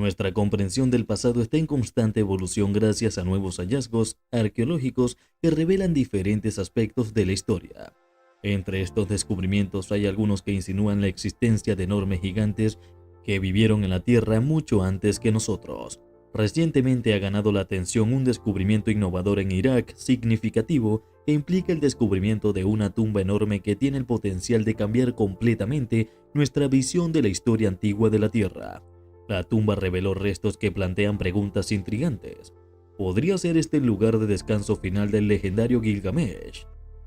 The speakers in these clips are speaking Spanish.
Nuestra comprensión del pasado está en constante evolución gracias a nuevos hallazgos arqueológicos que revelan diferentes aspectos de la historia. Entre estos descubrimientos hay algunos que insinúan la existencia de enormes gigantes que vivieron en la Tierra mucho antes que nosotros. Recientemente ha ganado la atención un descubrimiento innovador en Irak significativo que implica el descubrimiento de una tumba enorme que tiene el potencial de cambiar completamente nuestra visión de la historia antigua de la Tierra. La tumba reveló restos que plantean preguntas intrigantes. ¿Podría ser este el lugar de descanso final del legendario Gilgamesh?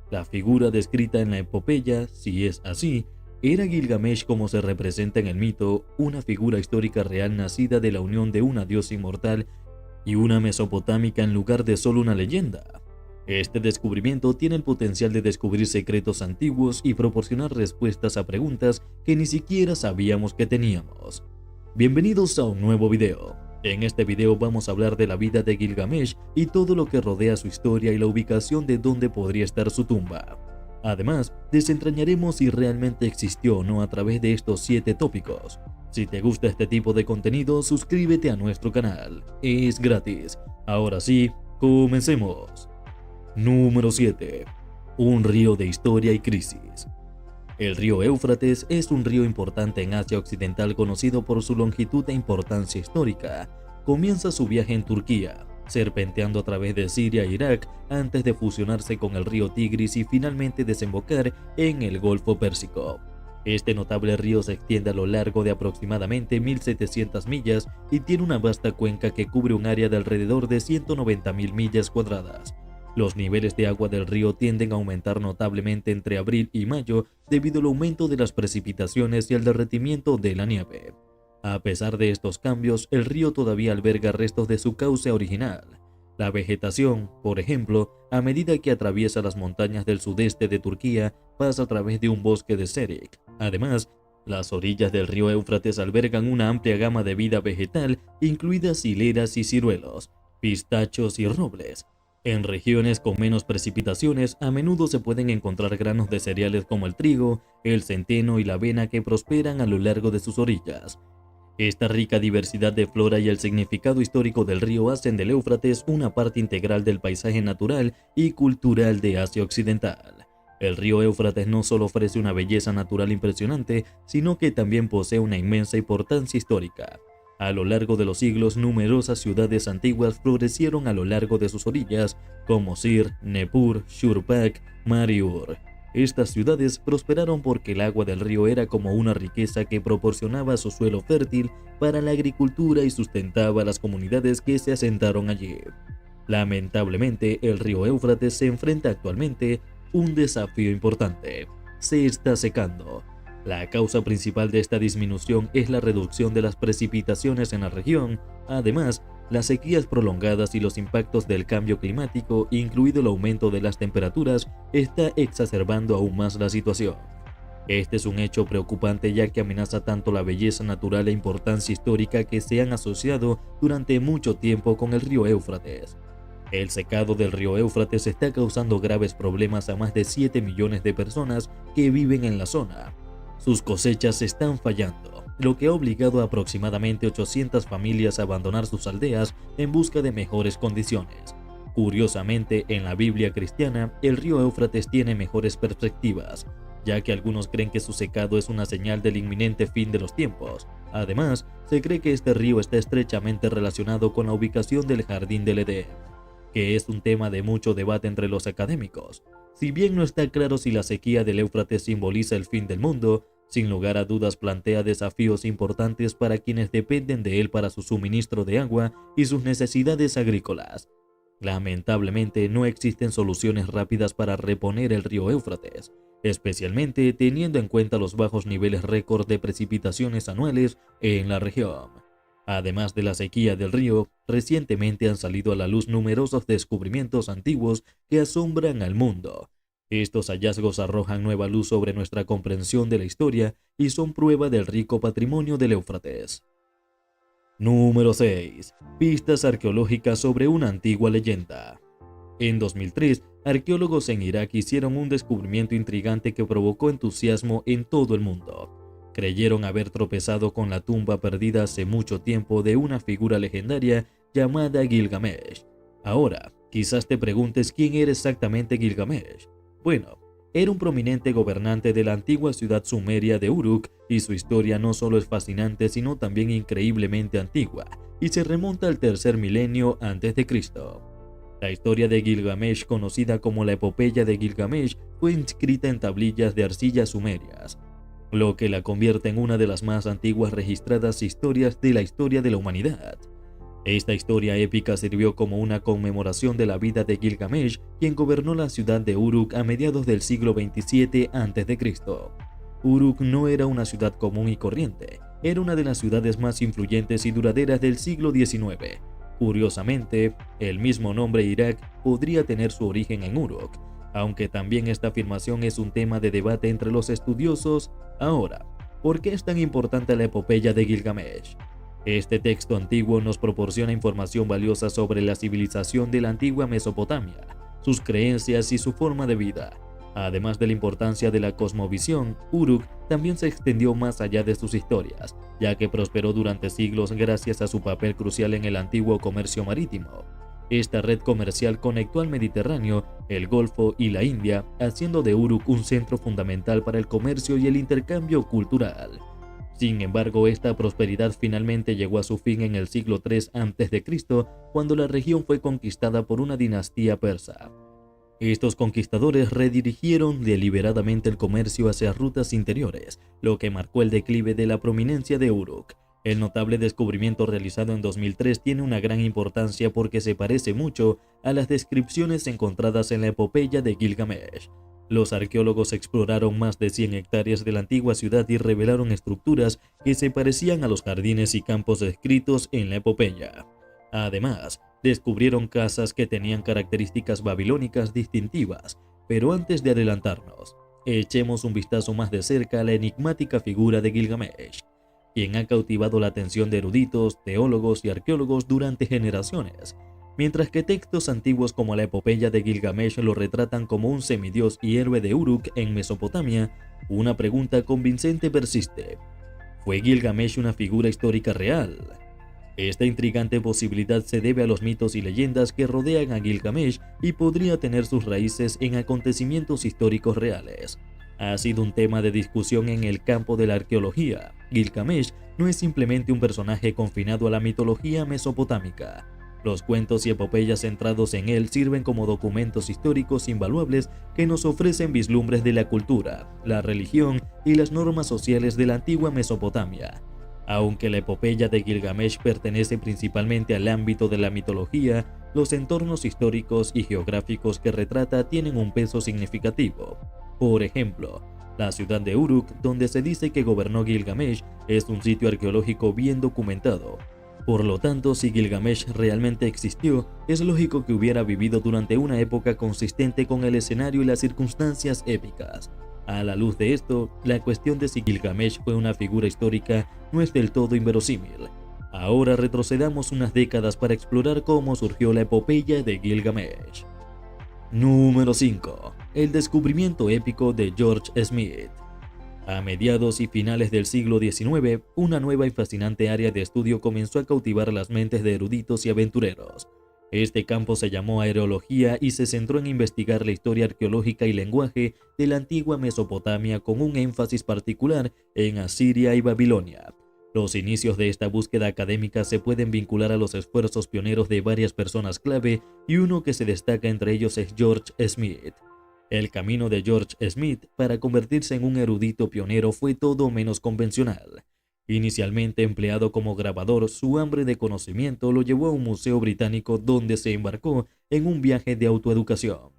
La figura descrita en la epopeya, si es así, ¿era Gilgamesh como se representa en el mito, una figura histórica real nacida de la unión de una diosa inmortal y una mesopotámica en lugar de solo una leyenda? Este descubrimiento tiene el potencial de descubrir secretos antiguos y proporcionar respuestas a preguntas que ni siquiera sabíamos que teníamos. Bienvenidos a un nuevo video. En este video vamos a hablar de la vida de Gilgamesh y todo lo que rodea su historia y la ubicación de dónde podría estar su tumba. Además, desentrañaremos si realmente existió o no a través de estos 7 tópicos. Si te gusta este tipo de contenido, suscríbete a nuestro canal. Es gratis. Ahora sí, comencemos. Número 7. Un río de historia y crisis. El río Éufrates es un río importante en Asia Occidental conocido por su longitud e importancia histórica. Comienza su viaje en Turquía, serpenteando a través de Siria e Irak antes de fusionarse con el río Tigris y finalmente desembocar en el Golfo Pérsico. Este notable río se extiende a lo largo de aproximadamente 1.700 millas y tiene una vasta cuenca que cubre un área de alrededor de 190.000 millas cuadradas. Los niveles de agua del río tienden a aumentar notablemente entre abril y mayo debido al aumento de las precipitaciones y al derretimiento de la nieve. A pesar de estos cambios, el río todavía alberga restos de su cauce original. La vegetación, por ejemplo, a medida que atraviesa las montañas del sudeste de Turquía, pasa a través de un bosque de Serik. Además, las orillas del río Éufrates albergan una amplia gama de vida vegetal, incluidas hileras y ciruelos, pistachos y robles. En regiones con menos precipitaciones, a menudo se pueden encontrar granos de cereales como el trigo, el centeno y la avena que prosperan a lo largo de sus orillas. Esta rica diversidad de flora y el significado histórico del río hacen del Éufrates una parte integral del paisaje natural y cultural de Asia Occidental. El río Éufrates no solo ofrece una belleza natural impresionante, sino que también posee una inmensa importancia histórica. A lo largo de los siglos, numerosas ciudades antiguas florecieron a lo largo de sus orillas, como Sir, Nippur, Shurpak, Mariur. Estas ciudades prosperaron porque el agua del río era como una riqueza que proporcionaba su suelo fértil para la agricultura y sustentaba a las comunidades que se asentaron allí. Lamentablemente, el río Éufrates se enfrenta actualmente un desafío importante. Se está secando. La causa principal de esta disminución es la reducción de las precipitaciones en la región. Además, las sequías prolongadas y los impactos del cambio climático, incluido el aumento de las temperaturas, está exacerbando aún más la situación. Este es un hecho preocupante ya que amenaza tanto la belleza natural e importancia histórica que se han asociado durante mucho tiempo con el río Éufrates. El secado del río Éufrates está causando graves problemas a más de 7 millones de personas que viven en la zona. Sus cosechas están fallando, lo que ha obligado a aproximadamente 800 familias a abandonar sus aldeas en busca de mejores condiciones. Curiosamente, en la Biblia cristiana, el río Éufrates tiene mejores perspectivas, ya que algunos creen que su secado es una señal del inminente fin de los tiempos. Además, se cree que este río está estrechamente relacionado con la ubicación del Jardín del Edén, que es un tema de mucho debate entre los académicos. Si bien no está claro si la sequía del Éufrates simboliza el fin del mundo, sin lugar a dudas plantea desafíos importantes para quienes dependen de él para su suministro de agua y sus necesidades agrícolas. Lamentablemente no existen soluciones rápidas para reponer el río Éufrates, especialmente teniendo en cuenta los bajos niveles récord de precipitaciones anuales en la región. Además de la sequía del río, recientemente han salido a la luz numerosos descubrimientos antiguos que asombran al mundo. Estos hallazgos arrojan nueva luz sobre nuestra comprensión de la historia y son prueba del rico patrimonio del Éufrates. Número 6. Pistas arqueológicas sobre una antigua leyenda. En 2003, arqueólogos en Irak hicieron un descubrimiento intrigante que provocó entusiasmo en todo el mundo. creyeron haber tropezado con la tumba perdida hace mucho tiempo de una figura legendaria llamada Gilgamesh. Ahora, quizás te preguntes quién era exactamente Gilgamesh. Bueno, era un prominente gobernante de la antigua ciudad sumeria de Uruk y su historia no solo es fascinante sino también increíblemente antigua y se remonta al tercer milenio antes de Cristo. La historia de Gilgamesh, conocida como la epopeya de Gilgamesh, fue inscrita en tablillas de arcilla sumerias, lo que la convierte en una de las más antiguas registradas historias de la historia de la humanidad. Esta historia épica sirvió como una conmemoración de la vida de Gilgamesh, quien gobernó la ciudad de Uruk a mediados del siglo 27 a.C. Uruk no era una ciudad común y corriente, era una de las ciudades más influyentes y duraderas del siglo XIX. Curiosamente, el mismo nombre Irak podría tener su origen en Uruk, aunque también esta afirmación es un tema de debate entre los estudiosos. Ahora, ¿por qué es tan importante la epopeya de Gilgamesh? Este texto antiguo nos proporciona información valiosa sobre la civilización de la antigua Mesopotamia, sus creencias y su forma de vida. Además de la importancia de la cosmovisión, Uruk también se extendió más allá de sus historias, ya que prosperó durante siglos gracias a su papel crucial en el antiguo comercio marítimo. Esta red comercial conectó al Mediterráneo, el Golfo y la India, haciendo de Uruk un centro fundamental para el comercio y el intercambio cultural. Sin embargo, esta prosperidad finalmente llegó a su fin en el siglo III a.C., cuando la región fue conquistada por una dinastía persa. Estos conquistadores redirigieron deliberadamente el comercio hacia rutas interiores, lo que marcó el declive de la prominencia de Uruk. El notable descubrimiento realizado en 2003 tiene una gran importancia porque se parece mucho a las descripciones encontradas en la epopeya de Gilgamesh. Los arqueólogos exploraron más de 100 hectáreas de la antigua ciudad y revelaron estructuras que se parecían a los jardines y campos descritos en la epopeya. Además, descubrieron casas que tenían características babilónicas distintivas, pero antes de adelantarnos, echemos un vistazo más de cerca a la enigmática figura de Gilgamesh, quien ha cautivado la atención de eruditos, teólogos y arqueólogos durante generaciones. Mientras que textos antiguos como la epopeya de Gilgamesh lo retratan como un semidios y héroe de Uruk en Mesopotamia, una pregunta convincente persiste. ¿Fue Gilgamesh una figura histórica real? Esta intrigante posibilidad se debe a los mitos y leyendas que rodean a Gilgamesh y podría tener sus raíces en acontecimientos históricos reales. Ha sido un tema de discusión en el campo de la arqueología. Gilgamesh no es simplemente un personaje confinado a la mitología mesopotámica. Los cuentos y epopeyas centrados en él sirven como documentos históricos invaluables que nos ofrecen vislumbres de la cultura, la religión y las normas sociales de la antigua Mesopotamia. Aunque la epopeya de Gilgamesh pertenece principalmente al ámbito de la mitología, los entornos históricos y geográficos que retrata tienen un peso significativo. Por ejemplo, la ciudad de Uruk, donde se dice que gobernó Gilgamesh, es un sitio arqueológico bien documentado. Por lo tanto, si Gilgamesh realmente existió, es lógico que hubiera vivido durante una época consistente con el escenario y las circunstancias épicas. A la luz de esto, la cuestión de si Gilgamesh fue una figura histórica no es del todo inverosímil. Ahora retrocedamos unas décadas para explorar cómo surgió la epopeya de Gilgamesh. Número 5. El descubrimiento épico de George Smith. A mediados y finales del siglo XIX, una nueva y fascinante área de estudio comenzó a cautivar las mentes de eruditos y aventureros. Este campo se llamó areología y se centró en investigar la historia arqueológica y lenguaje de la antigua Mesopotamia con un énfasis particular en Asiria y Babilonia. Los inicios de esta búsqueda académica se pueden vincular a los esfuerzos pioneros de varias personas clave y uno que se destaca entre ellos es George Smith. El camino de George Smith para convertirse en un erudito pionero fue todo menos convencional. Inicialmente empleado como grabador, su hambre de conocimiento lo llevó a un museo británico donde se embarcó en un viaje de autoeducación.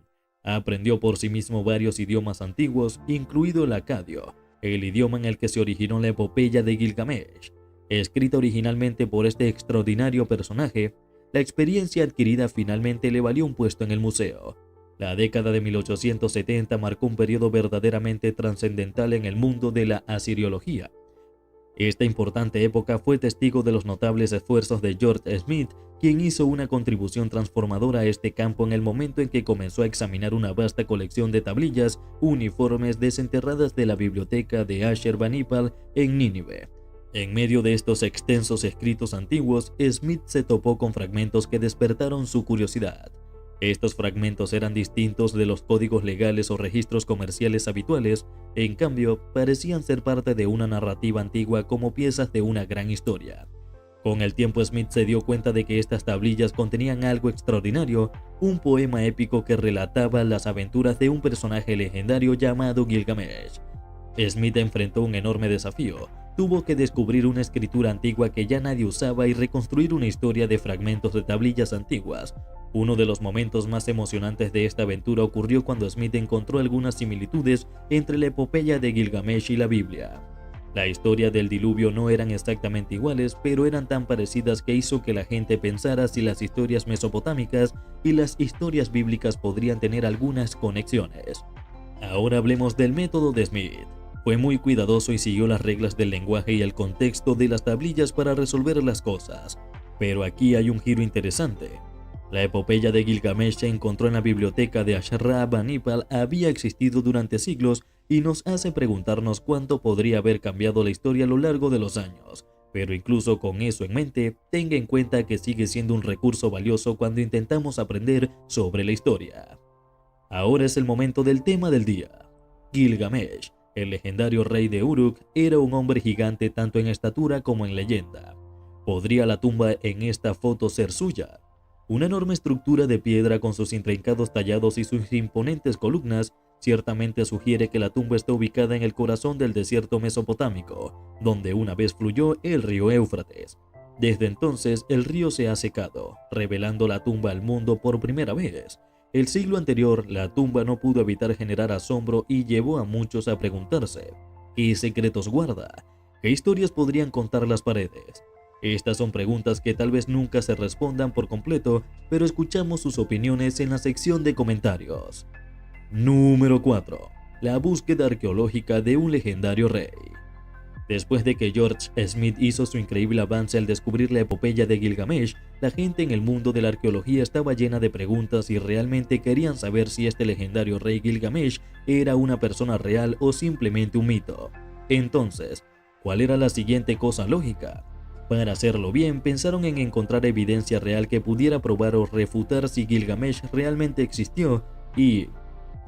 Aprendió por sí mismo varios idiomas antiguos, incluido el acadio, el idioma en el que se originó la epopeya de Gilgamesh. Escrita originalmente por este extraordinario personaje, la experiencia adquirida finalmente le valió un puesto en el museo. La década de 1870 marcó un periodo verdaderamente trascendental en el mundo de la asiriología. Esta importante época fue testigo de los notables esfuerzos de George Smith, quien hizo una contribución transformadora a este campo en el momento en que comenzó a examinar una vasta colección de tablillas uniformes desenterradas de la biblioteca de Ashurbanipal en Nínive. En medio de estos extensos escritos antiguos, Smith se topó con fragmentos que despertaron su curiosidad. Estos fragmentos eran distintos de los códigos legales o registros comerciales habituales, en cambio, parecían ser parte de una narrativa antigua como piezas de una gran historia. Con el tiempo, Smith se dio cuenta de que estas tablillas contenían algo extraordinario, un poema épico que relataba las aventuras de un personaje legendario llamado Gilgamesh. Smith enfrentó un enorme desafío. Tuvo que descubrir una escritura antigua que ya nadie usaba y reconstruir una historia de fragmentos de tablillas antiguas. Uno de los momentos más emocionantes de esta aventura ocurrió cuando Smith encontró algunas similitudes entre la epopeya de Gilgamesh y la Biblia. La historia del diluvio no eran exactamente iguales, pero eran tan parecidas que hizo que la gente pensara si las historias mesopotámicas y las historias bíblicas podrían tener algunas conexiones. Ahora hablemos del método de Smith. Fue muy cuidadoso y siguió las reglas del lenguaje y el contexto de las tablillas para resolver las cosas. Pero aquí hay un giro interesante. La epopeya de Gilgamesh se encontró en la biblioteca de Ashurbanipal, había existido durante siglos y nos hace preguntarnos cuánto podría haber cambiado la historia a lo largo de los años. Pero incluso con eso en mente, tenga en cuenta que sigue siendo un recurso valioso cuando intentamos aprender sobre la historia. Ahora es el momento del tema del día. Gilgamesh, el legendario rey de Uruk, era un hombre gigante tanto en estatura como en leyenda. ¿Podría la tumba en esta foto ser suya? Una enorme estructura de piedra con sus intrincados tallados y sus imponentes columnas ciertamente sugiere que la tumba está ubicada en el corazón del desierto mesopotámico, donde una vez fluyó el río Éufrates. Desde entonces el río se ha secado, revelando la tumba al mundo por primera vez. El siglo anterior, la tumba no pudo evitar generar asombro y llevó a muchos a preguntarse, ¿qué secretos guarda? ¿Qué historias podrían contar las paredes? Estas son preguntas que tal vez nunca se respondan por completo, pero escuchamos sus opiniones en la sección de comentarios. Número 4. La búsqueda arqueológica de un legendario rey. Después de que George Smith hizo su increíble avance al descubrir la epopeya de Gilgamesh, la gente en el mundo de la arqueología estaba llena de preguntas y realmente querían saber si este legendario rey Gilgamesh era una persona real o simplemente un mito. Entonces, ¿cuál era la siguiente cosa lógica? Para hacerlo bien, pensaron en encontrar evidencia real que pudiera probar o refutar si Gilgamesh realmente existió y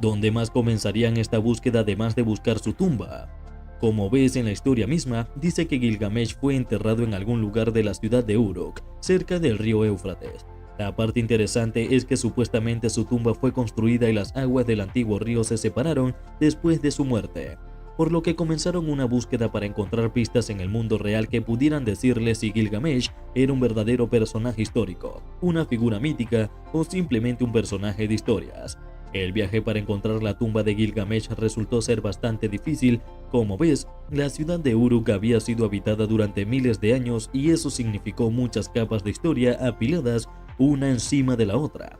¿dónde más comenzarían esta búsqueda además de buscar su tumba? Como ves en la historia misma, dice que Gilgamesh fue enterrado en algún lugar de la ciudad de Uruk, cerca del río Éufrates. La parte interesante es que supuestamente su tumba fue construida y las aguas del antiguo río se separaron después de su muerte, por lo que comenzaron una búsqueda para encontrar pistas en el mundo real que pudieran decirle si Gilgamesh era un verdadero personaje histórico, una figura mítica o simplemente un personaje de historias. El viaje para encontrar la tumba de Gilgamesh resultó ser bastante difícil. Como ves, la ciudad de Uruk había sido habitada durante miles de años y eso significó muchas capas de historia apiladas una encima de la otra.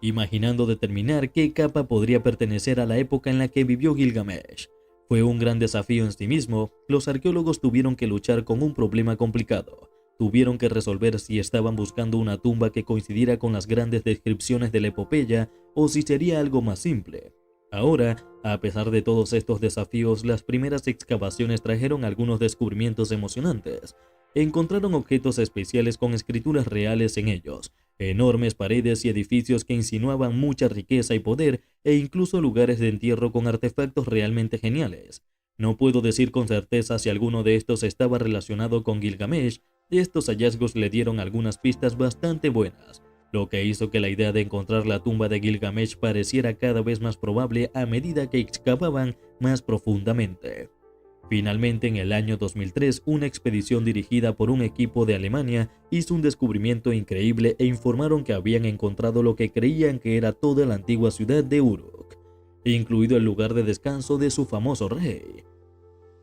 Imaginando determinar qué capa podría pertenecer a la época en la que vivió Gilgamesh. Fue un gran desafío en sí mismo. Los arqueólogos tuvieron que luchar con un problema complicado. Tuvieron que resolver si estaban buscando una tumba que coincidiera con las grandes descripciones de la epopeya o si sería algo más simple. Ahora, a pesar de todos estos desafíos, las primeras excavaciones trajeron algunos descubrimientos emocionantes. Encontraron objetos especiales con escrituras reales en ellos, enormes paredes y edificios que insinuaban mucha riqueza y poder, e incluso lugares de entierro con artefactos realmente geniales. No puedo decir con certeza si alguno de estos estaba relacionado con Gilgamesh. Estos hallazgos le dieron algunas pistas bastante buenas, lo que hizo que la idea de encontrar la tumba de Gilgamesh pareciera cada vez más probable a medida que excavaban más profundamente. Finalmente, en el año 2003, una expedición dirigida por un equipo de Alemania hizo un descubrimiento increíble e informaron que habían encontrado lo que creían que era toda la antigua ciudad de Uruk, incluido el lugar de descanso de su famoso rey.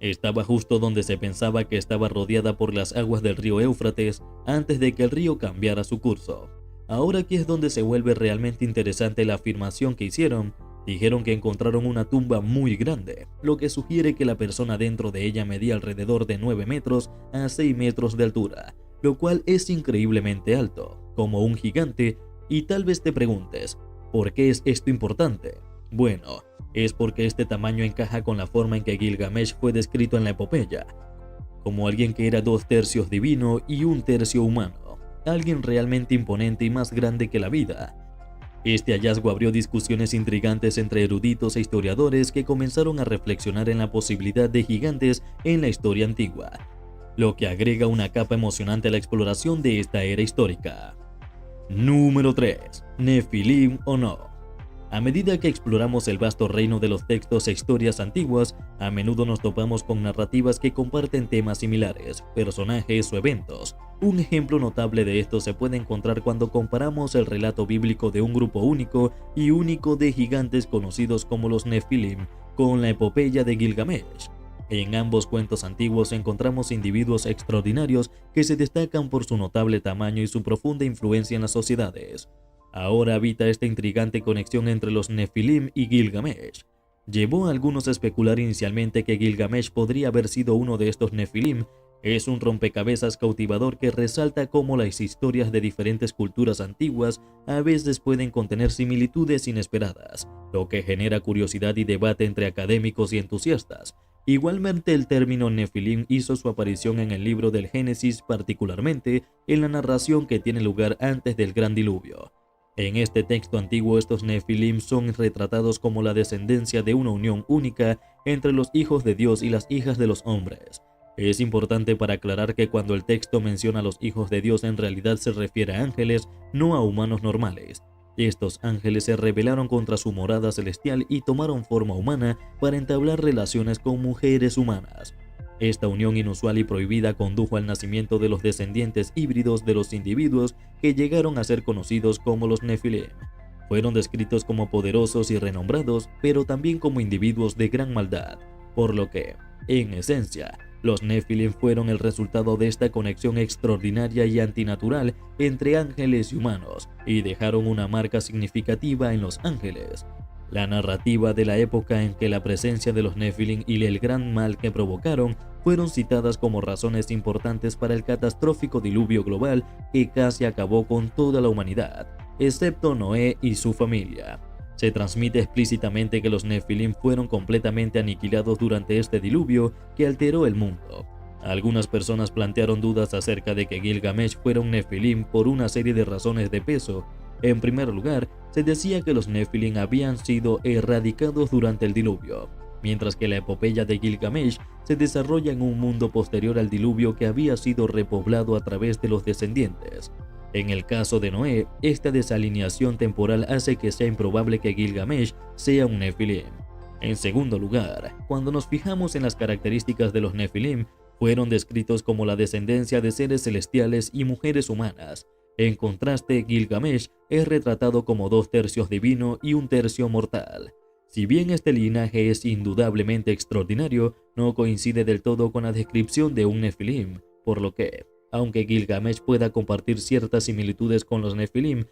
Estaba justo donde se pensaba que estaba rodeada por las aguas del río Éufrates antes de que el río cambiara su curso. Ahora aquí es donde se vuelve realmente interesante la afirmación que hicieron. Dijeron que encontraron una tumba muy grande, lo que sugiere que la persona dentro de ella medía alrededor de 9 metros a 6 metros de altura, lo cual es increíblemente alto, como un gigante, y tal vez te preguntes, ¿por qué es esto importante? Bueno, es porque este tamaño encaja con la forma en que Gilgamesh fue descrito en la epopeya, como alguien que era 2/3 divino y 1/3 humano, alguien realmente imponente y más grande que la vida. Este hallazgo abrió discusiones intrigantes entre eruditos e historiadores que comenzaron a reflexionar en la posibilidad de gigantes en la historia antigua, lo que agrega una capa emocionante a la exploración de esta era histórica. Número 3. ¿Nefilim o no? A medida que exploramos el vasto reino de los textos e historias antiguas, a menudo nos topamos con narrativas que comparten temas similares, personajes o eventos. Un ejemplo notable de esto se puede encontrar cuando comparamos el relato bíblico de un grupo único de gigantes conocidos como los Nefilim con la epopeya de Gilgamesh. En ambos cuentos antiguos encontramos individuos extraordinarios que se destacan por su notable tamaño y su profunda influencia en las sociedades. Ahora habita esta intrigante conexión entre los Nefilim y Gilgamesh. Llevó a algunos a especular inicialmente que Gilgamesh podría haber sido uno de estos Nefilim. Es un rompecabezas cautivador que resalta cómo las historias de diferentes culturas antiguas a veces pueden contener similitudes inesperadas, lo que genera curiosidad y debate entre académicos y entusiastas. Igualmente, el término Nefilim hizo su aparición en el libro del Génesis, particularmente en la narración que tiene lugar antes del Gran Diluvio. En este texto antiguo, estos Nefilim son retratados como la descendencia de una unión única entre los hijos de Dios y las hijas de los hombres. Es importante para aclarar que cuando el texto menciona a los hijos de Dios, en realidad se refiere a ángeles, no a humanos normales. Estos ángeles se rebelaron contra su morada celestial y tomaron forma humana para entablar relaciones con mujeres humanas. Esta unión inusual y prohibida condujo al nacimiento de los descendientes híbridos de los individuos que llegaron a ser conocidos como los Nefilim. Fueron descritos como poderosos y renombrados, pero también como individuos de gran maldad, por lo que, en esencia, los Nefilim fueron el resultado de esta conexión extraordinaria y antinatural entre ángeles y humanos, y dejaron una marca significativa en los ángeles. La narrativa de la época en que la presencia de los Nefilim y el gran mal que provocaron fueron citadas como razones importantes para el catastrófico diluvio global que casi acabó con toda la humanidad, excepto Noé y su familia. Se transmite explícitamente que los Nefilim fueron completamente aniquilados durante este diluvio que alteró el mundo. Algunas personas plantearon dudas acerca de que Gilgamesh fuera un Nefilim por una serie de razones de peso. En primer lugar, se decía que los Nefilim habían sido erradicados durante el diluvio, mientras que la epopeya de Gilgamesh se desarrolla en un mundo posterior al diluvio que había sido repoblado a través de los descendientes. En el caso de Noé, esta desalineación temporal hace que sea improbable que Gilgamesh sea un Nefilim. En segundo lugar, cuando nos fijamos en las características de los Nefilim, fueron descritos como la descendencia de seres celestiales y mujeres humanas. En contraste, Gilgamesh es retratado como 2/3 divino y 1/3 mortal. Si bien este linaje es indudablemente extraordinario, no coincide del todo con la descripción de un Nefilim, por lo que, aunque Gilgamesh pueda compartir ciertas similitudes con los Nefilim,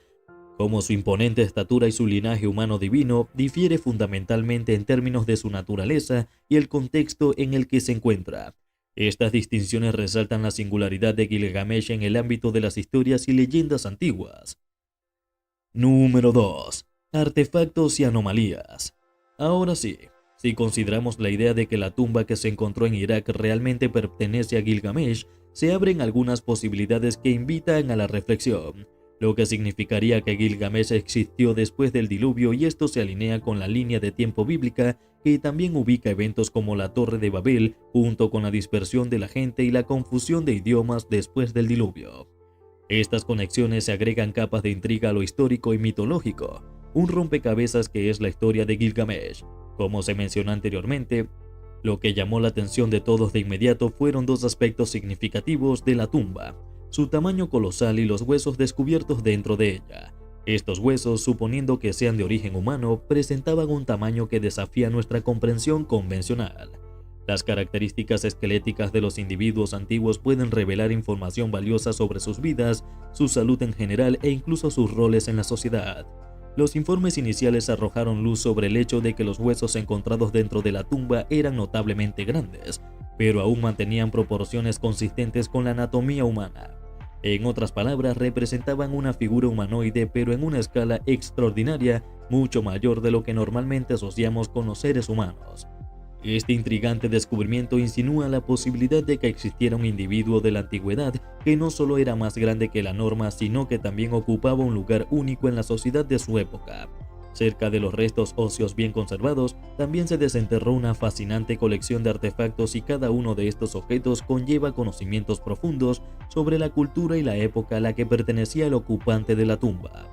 como su imponente estatura y su linaje humano divino, difiere fundamentalmente en términos de su naturaleza y el contexto en el que se encuentra. Estas distinciones resaltan la singularidad de Gilgamesh en el ámbito de las historias y leyendas antiguas. Número 2. Artefactos y anomalías. Ahora sí, si consideramos la idea de que la tumba que se encontró en Irak realmente pertenece a Gilgamesh, se abren algunas posibilidades que invitan a la reflexión, lo que significaría que Gilgamesh existió después del diluvio, y esto se alinea con la línea de tiempo bíblica que también ubica eventos como la Torre de Babel, junto con la dispersión de la gente y la confusión de idiomas después del diluvio. Estas conexiones se agregan capas de intriga a lo histórico y mitológico, un rompecabezas que es la historia de Gilgamesh. Como se mencionó anteriormente, lo que llamó la atención de todos de inmediato fueron dos aspectos significativos de la tumba: su tamaño colosal y los huesos descubiertos dentro de ella. Estos huesos, suponiendo que sean de origen humano, presentaban un tamaño que desafía nuestra comprensión convencional. Las características esqueléticas de los individuos antiguos pueden revelar información valiosa sobre sus vidas, su salud en general e incluso sus roles en la sociedad. Los informes iniciales arrojaron luz sobre el hecho de que los huesos encontrados dentro de la tumba eran notablemente grandes, pero aún mantenían proporciones consistentes con la anatomía humana. En otras palabras, representaban una figura humanoide, pero en una escala extraordinaria, mucho mayor de lo que normalmente asociamos con los seres humanos. Este intrigante descubrimiento insinúa la posibilidad de que existiera un individuo de la antigüedad que no solo era más grande que la norma, sino que también ocupaba un lugar único en la sociedad de su época. Cerca de los restos óseos bien conservados, también se desenterró una fascinante colección de artefactos y cada uno de estos objetos conlleva conocimientos profundos sobre la cultura y la época a la que pertenecía el ocupante de la tumba.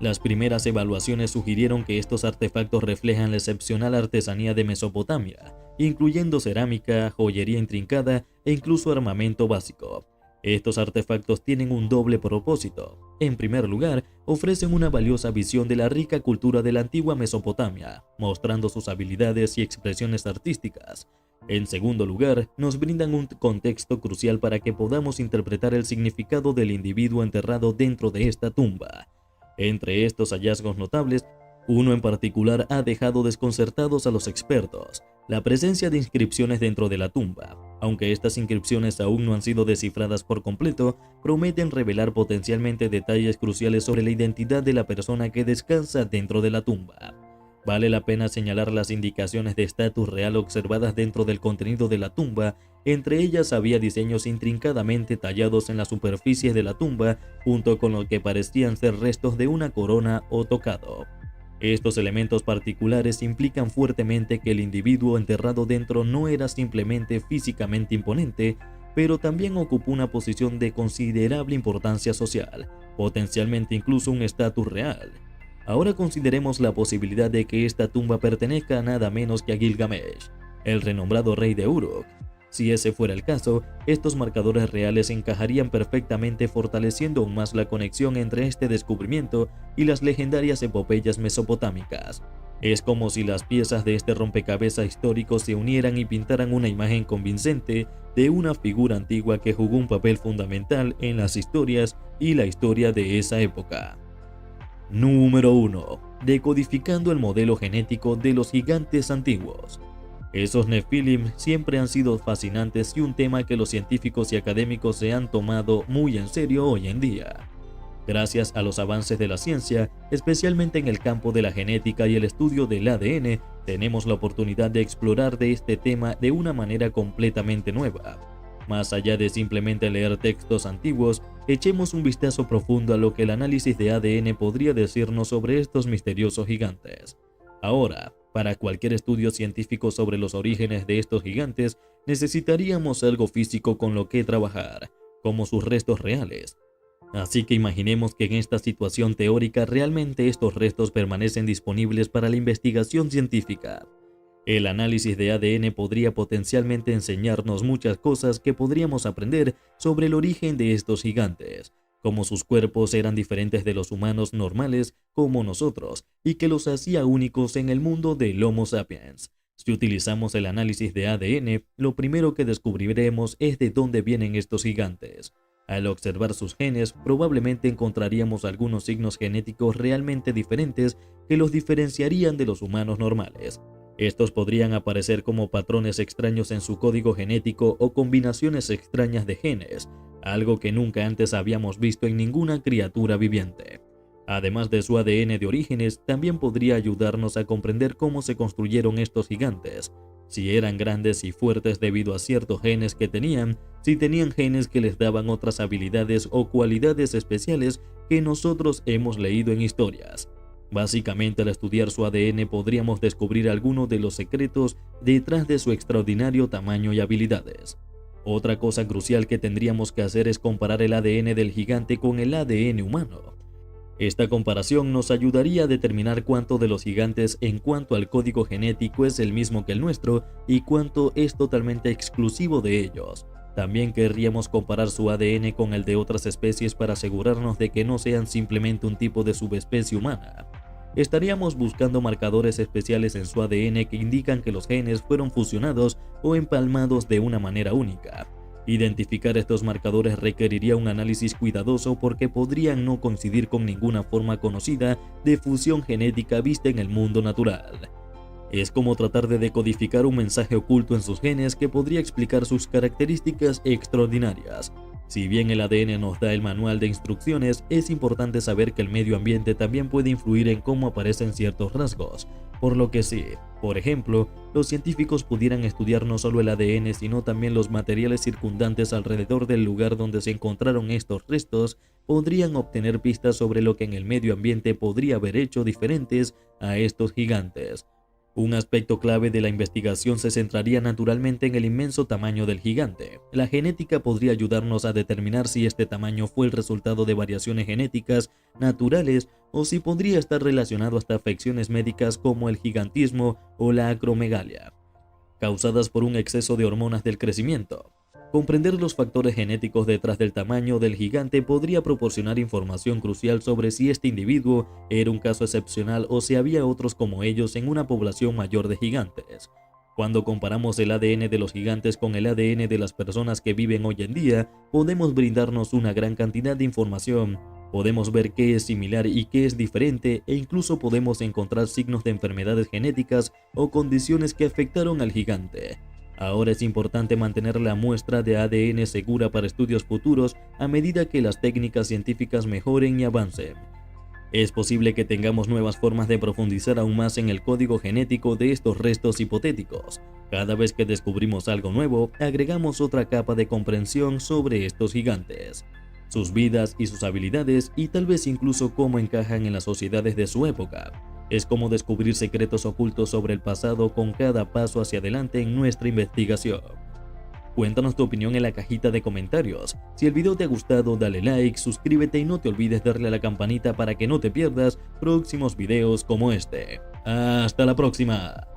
Las primeras evaluaciones sugirieron que estos artefactos reflejan la excepcional artesanía de Mesopotamia, incluyendo cerámica, joyería intrincada e incluso armamento básico. Estos artefactos tienen un doble propósito. En primer lugar, ofrecen una valiosa visión de la rica cultura de la antigua Mesopotamia, mostrando sus habilidades y expresiones artísticas. En segundo lugar, nos brindan un contexto crucial para que podamos interpretar el significado del individuo enterrado dentro de esta tumba. Entre estos hallazgos notables, uno en particular ha dejado desconcertados a los expertos: la presencia de inscripciones dentro de la tumba. Aunque estas inscripciones aún no han sido descifradas por completo, prometen revelar potencialmente detalles cruciales sobre la identidad de la persona que descansa dentro de la tumba. Vale la pena señalar las indicaciones de estatus real observadas dentro del contenido de la tumba. Entre ellas había diseños intrincadamente tallados en la superficie de la tumba, junto con lo que parecían ser restos de una corona o tocado. Estos elementos particulares implican fuertemente que el individuo enterrado dentro no era simplemente físicamente imponente, pero también ocupó una posición de considerable importancia social, potencialmente incluso un estatus real. Ahora consideremos la posibilidad de que esta tumba pertenezca a nada menos que a Gilgamesh, el renombrado rey de Uruk. Si ese fuera el caso, estos marcadores reales encajarían perfectamente, fortaleciendo aún más la conexión entre este descubrimiento y las legendarias epopeyas mesopotámicas. Es como si las piezas de este rompecabezas histórico se unieran y pintaran una imagen convincente de una figura antigua que jugó un papel fundamental en las historias y la historia de esa época. Número 1. Decodificando el modelo genético de los gigantes antiguos. Esos Nefilim siempre han sido fascinantes y un tema que los científicos y académicos se han tomado muy en serio hoy en día. Gracias a los avances de la ciencia, especialmente en el campo de la genética y el estudio del ADN, tenemos la oportunidad de explorar este tema de una manera completamente nueva. Más allá de simplemente leer textos antiguos, echemos un vistazo profundo a lo que el análisis de ADN podría decirnos sobre estos misteriosos gigantes. Ahora, para cualquier estudio científico sobre los orígenes de estos gigantes, necesitaríamos algo físico con lo que trabajar, como sus restos reales. Así que imaginemos que en esta situación teórica realmente estos restos permanecen disponibles para la investigación científica. El análisis de ADN podría potencialmente enseñarnos muchas cosas que podríamos aprender sobre el origen de estos gigantes, como sus cuerpos eran diferentes de los humanos normales como nosotros y que los hacía únicos en el mundo del Homo sapiens. Si utilizamos el análisis de ADN, lo primero que descubriremos es de dónde vienen estos gigantes. Al observar sus genes, probablemente encontraríamos algunos signos genéticos realmente diferentes que los diferenciarían de los humanos normales. Estos podrían aparecer como patrones extraños en su código genético o combinaciones extrañas de genes, algo que nunca antes habíamos visto en ninguna criatura viviente. Además de su ADN de orígenes, también podría ayudarnos a comprender cómo se construyeron estos gigantes, si eran grandes y fuertes debido a ciertos genes que tenían, si tenían genes que les daban otras habilidades o cualidades especiales que nosotros hemos leído en historias. Básicamente, al estudiar su ADN podríamos descubrir algunos de los secretos detrás de su extraordinario tamaño y habilidades. Otra cosa crucial que tendríamos que hacer es comparar el ADN del gigante con el ADN humano. Esta comparación nos ayudaría a determinar cuánto de los gigantes en cuanto al código genético es el mismo que el nuestro y cuánto es totalmente exclusivo de ellos. También querríamos comparar su ADN con el de otras especies para asegurarnos de que no sean simplemente un tipo de subespecie humana. Estaríamos buscando marcadores especiales en su ADN que indican que los genes fueron fusionados o empalmados de una manera única. Identificar estos marcadores requeriría un análisis cuidadoso porque podrían no coincidir con ninguna forma conocida de fusión genética vista en el mundo natural. Es como tratar de decodificar un mensaje oculto en sus genes que podría explicar sus características extraordinarias. Si bien el ADN nos da el manual de instrucciones, es importante saber que el medio ambiente también puede influir en cómo aparecen ciertos rasgos, por lo que sí, por ejemplo, los científicos pudieran estudiar no solo el ADN sino también los materiales circundantes alrededor del lugar donde se encontraron estos restos, podrían obtener pistas sobre lo que en el medio ambiente podría haber hecho diferentes a estos gigantes. Un aspecto clave de la investigación se centraría naturalmente en el inmenso tamaño del gigante. La genética podría ayudarnos a determinar si este tamaño fue el resultado de variaciones genéticas naturales o si podría estar relacionado hasta afecciones médicas como el gigantismo o la acromegalia, causadas por un exceso de hormonas del crecimiento. Comprender los factores genéticos detrás del tamaño del gigante podría proporcionar información crucial sobre si este individuo era un caso excepcional o si había otros como ellos en una población mayor de gigantes. Cuando comparamos el ADN de los gigantes con el ADN de las personas que viven hoy en día, podemos brindarnos una gran cantidad de información. Podemos ver qué es similar y qué es diferente e incluso podemos encontrar signos de enfermedades genéticas o condiciones que afectaron al gigante. Ahora es importante mantener la muestra de ADN segura para estudios futuros a medida que las técnicas científicas mejoren y avancen. Es posible que tengamos nuevas formas de profundizar aún más en el código genético de estos restos hipotéticos. Cada vez que descubrimos algo nuevo, agregamos otra capa de comprensión sobre estos gigantes, sus vidas y sus habilidades y tal vez incluso cómo encajan en las sociedades de su época. Es como descubrir secretos ocultos sobre el pasado con cada paso hacia adelante en nuestra investigación. Cuéntanos tu opinión en la cajita de comentarios. Si el video te ha gustado, dale like, suscríbete y no te olvides darle a la campanita para que no te pierdas próximos videos como este. ¡Hasta la próxima!